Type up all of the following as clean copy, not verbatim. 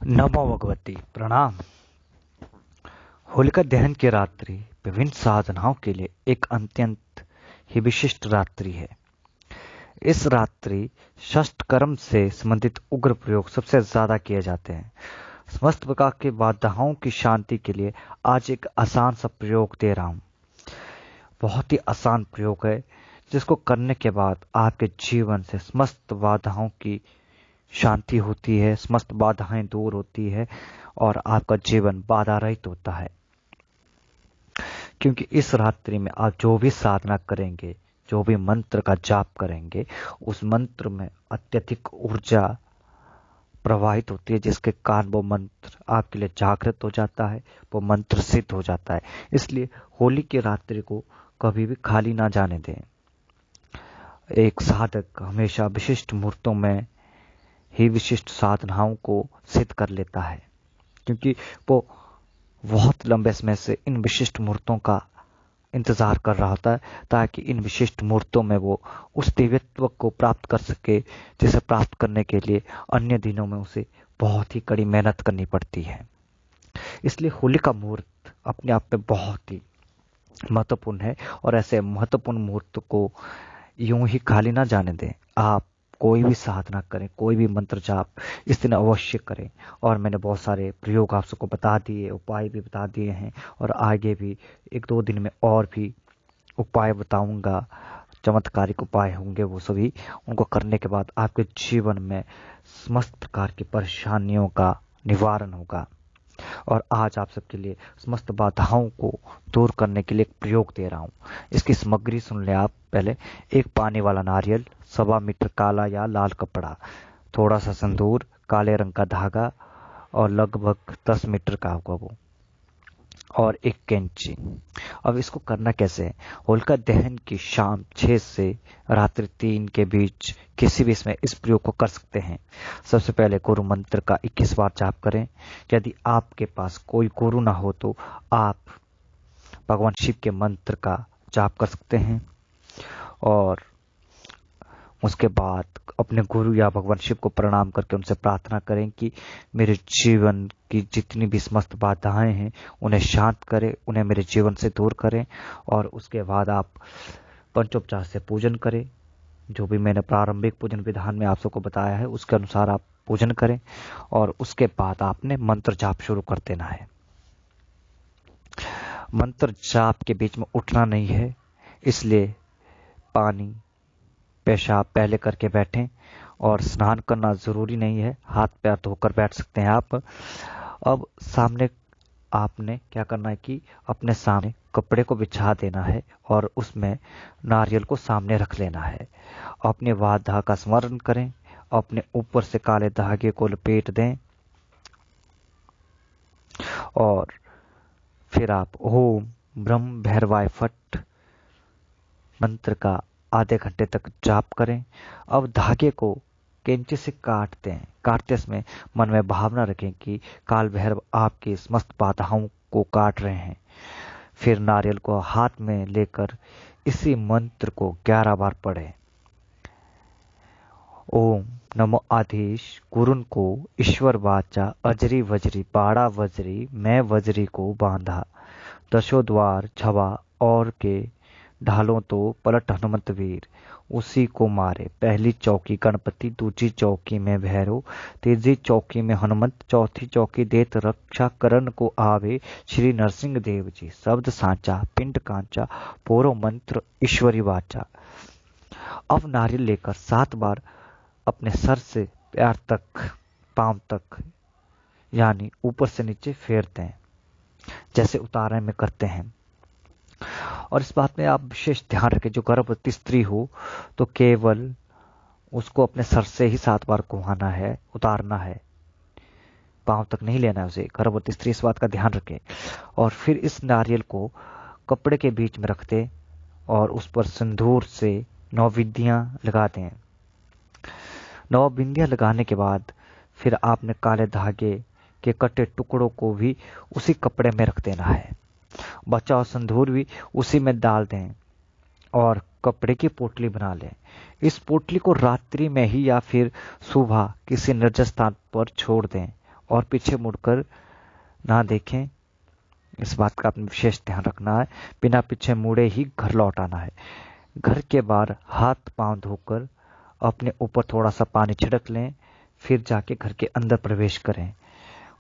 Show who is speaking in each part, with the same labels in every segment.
Speaker 1: नमो भगवती प्रणाम। होलिका दहन की रात्रि विभिन्न साधनाओं के लिए एक अत्यंत ही विशिष्ट रात्रि है। इस रात्रि षष्ठ कर्म से संबंधित उग्र प्रयोग सबसे ज्यादा किए जाते हैं। समस्त प्रकार के बाधाओं की शांति के लिए आज एक आसान सा प्रयोग दे रहा हूं। बहुत ही आसान प्रयोग है जिसको करने के बाद आपके जीवन से समस्त बाधाओं की शांति होती है, समस्त बाधाएं दूर होती है और आपका जीवन बाधा रहित होता है। क्योंकि इस रात्रि में आप जो भी साधना करेंगे, जो भी मंत्र का जाप करेंगे, उस मंत्र में अत्यधिक ऊर्जा प्रवाहित होती है, जिसके कारण वो मंत्र आपके लिए जागृत हो जाता है, वो मंत्र सिद्ध हो जाता है। इसलिए होली की रात्रि को कभी भी खाली ना जाने दें। एक साधक हमेशा विशिष्ट मुहूर्तों में ही विशिष्ट साधनाओं को सिद्ध कर लेता है, क्योंकि वो बहुत लंबे समय से इन विशिष्ट मुहूर्तों का इंतजार कर रहा होता है, ताकि इन विशिष्ट मुहूर्तों में वो उस दिव्यत्व को प्राप्त कर सके, जिसे प्राप्त करने के लिए अन्य दिनों में उसे बहुत ही कड़ी मेहनत करनी पड़ती है। इसलिए होली का मुहूर्त अपने आप में बहुत ही महत्वपूर्ण है और ऐसे महत्वपूर्ण मुहूर्त को यूं ही खाली ना जाने दें। आप कोई भी साधना करें, कोई भी मंत्र जाप इस दिन अवश्य करें। और मैंने बहुत सारे प्रयोग आप सबको बता दिए, उपाय भी बता दिए हैं और आगे भी एक दो दिन में और भी उपाय बताऊंगा। चमत्कारिक उपाय होंगे, वो सभी उनको करने के बाद आपके जीवन में समस्त प्रकार की परेशानियों का निवारण होगा। और आज आप सबके लिए समस्त बाधाओं को दूर करने के लिए एक प्रयोग दे रहा हूं। इसकी सामग्री सुन ले आप। पहले एक पानी वाला नारियल, 1.25 मीटर काला या लाल कपड़ा, थोड़ा सा सिंदूर, काले रंग का धागा और लगभग 10 मीटर का होगा वो, और एक कैंची। अब इसको करना कैसे है? होलिका दहन की शाम 6 से रात्रि 3 के बीच किसी भी इसमें इस प्रयोग को कर सकते हैं। सबसे पहले गुरु मंत्र का 21 बार जाप करें। यदि आपके पास कोई गुरु ना हो तो आप भगवान शिव के मंत्र का जाप कर सकते हैं और उसके बाद अपने गुरु या भगवान शिव को प्रणाम करके उनसे प्रार्थना करें कि मेरे जीवन की जितनी भी समस्त बाधाएं हैं उन्हें शांत करें, उन्हें मेरे जीवन से दूर करें। और उसके बाद आप पंचोपचार से पूजन करें। जो भी मैंने प्रारंभिक पूजन विधान में आप सबको बताया है उसके अनुसार आप पूजन करें और उसके बाद आपने मंत्र जाप शुरू कर देना है। मंत्र जाप के बीच में उठना नहीं है, इसलिए पानी पेशाब पहले करके बैठें और स्नान करना जरूरी नहीं है, हाथ पैर धोकर बैठ सकते हैं आप। अब सामने आपने क्या करना है कि अपने सामने कपड़े को बिछा देना है और उसमें नारियल को सामने रख लेना है। अपने वादा का स्मरण करें, अपने ऊपर से काले धागे को लपेट दें और फिर आप ओम ब्रह्म भैरवाय फट मंत्र का आधे घंटे तक जाप करें। अब धागे को कैंची से काट दें। काटते समय मन में भावना रखें कि काल भैरव आपकी समस्त बाधाओं को काट रहे हैं। फिर नारियल को हाथ में लेकर इसी मंत्र को 11 बार पढ़ें। ओम नमो आधीश गुरुन को ईश्वर वाचा अजरी वजरी बाड़ा वजरी मैं वजरी को बांधा, दशो द्वार छवा और के ढालों तो पलट हनुमंत वीर, उसी को मारे पहली चौकी गणपति, दूसरी चौकी में भैरव, तीसरी चौकी में हनुमंत, चौथी चौकी देत रक्षा करण को आवे श्री नरसिंह देव जी, शब्द सांचा पिंड कांचा पोरो मंत्र ईश्वरी वाचा। अब नारियल लेकर 7 बार अपने सर से पैर तक, पांव तक यानी ऊपर से नीचे फेरते हैं, जैसे उतारे में करते हैं। और इस बात में आप विशेष ध्यान रखें, जो गर्भवती स्त्री हो तो केवल उसको अपने सर से ही 7 बार घुमाना है, उतारना है, पांव तक नहीं लेना है उसे। गर्भवती स्त्री इस बात का ध्यान रखे। और फिर इस नारियल को कपड़े के बीच में रख दें और उस पर सिंदूर से 9 बिंदियां लगा दें। 9 बिंदियां लगाने के बाद फिर आपने काले धागे के कटे टुकड़ों को भी उसी कपड़े में रख देना है। बचा हुआ सिंदूर भी उसी में डाल दें और कपड़े की पोटली बना लें। इस पोटली को रात्रि में ही या फिर सुबह किसी निर्जन स्थान पर छोड़ दें और पीछे मुड़कर ना देखें। इस बात का आपने विशेष ध्यान रखना है। बिना पीछे मुड़े ही घर लौट आना है। घर के बाहर हाथ पांव धोकर अपने ऊपर थोड़ा सा पानी छिड़क लें, फिर जाके घर के अंदर प्रवेश करें।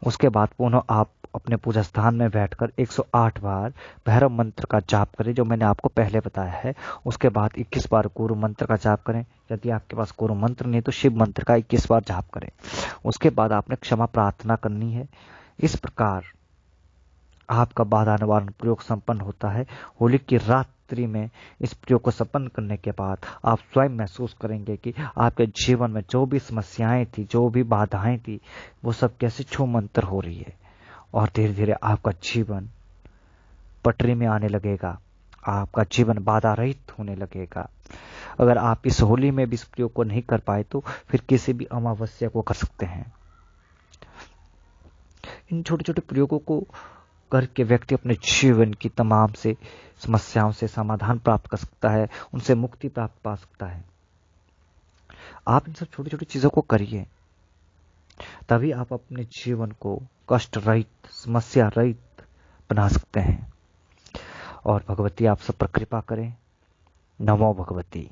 Speaker 1: उसके बाद पुनः आप अपने पूजा स्थान में बैठकर 108 बार भैरव मंत्र का जाप करें, जो मैंने आपको पहले बताया है। उसके बाद 21 बार गुरु मंत्र का जाप करें। यदि आपके पास गुरु मंत्र नहीं तो शिव मंत्र का 21 बार जाप करें। उसके बाद आपने क्षमा प्रार्थना करनी है। इस प्रकार आपका बाधा निवारण प्रयोग संपन्न होता है। होली की रात्रि में इस प्रयोग को संपन्न करने के बाद आप स्वयं महसूस करेंगे कि आपके जीवन में जो भी समस्याएं थी, जो भी बाधाएं थी, वो सब कैसे छूमंतर हो रही है और धीरे धीरे आपका जीवन पटरी में आने लगेगा। आपका जीवन बाधा रहित होने लगेगा। अगर आप इस होली में भी इस प्रयोग को नहीं कर पाए तो फिर किसी भी अमावस्या को कर सकते हैं। इन छोटे छोटे प्रयोगों को करके व्यक्ति अपने जीवन की तमाम से समस्याओं से समाधान प्राप्त कर सकता है, उनसे मुक्ति प्राप्त पा सकता है। आप इन सब छोटी छोटी चीजों को करिए, तभी आप अपने जीवन को कष्ट रहित, समस्या रहित बना सकते हैं। और भगवती आप सब पर कृपा करें। नमो भगवती।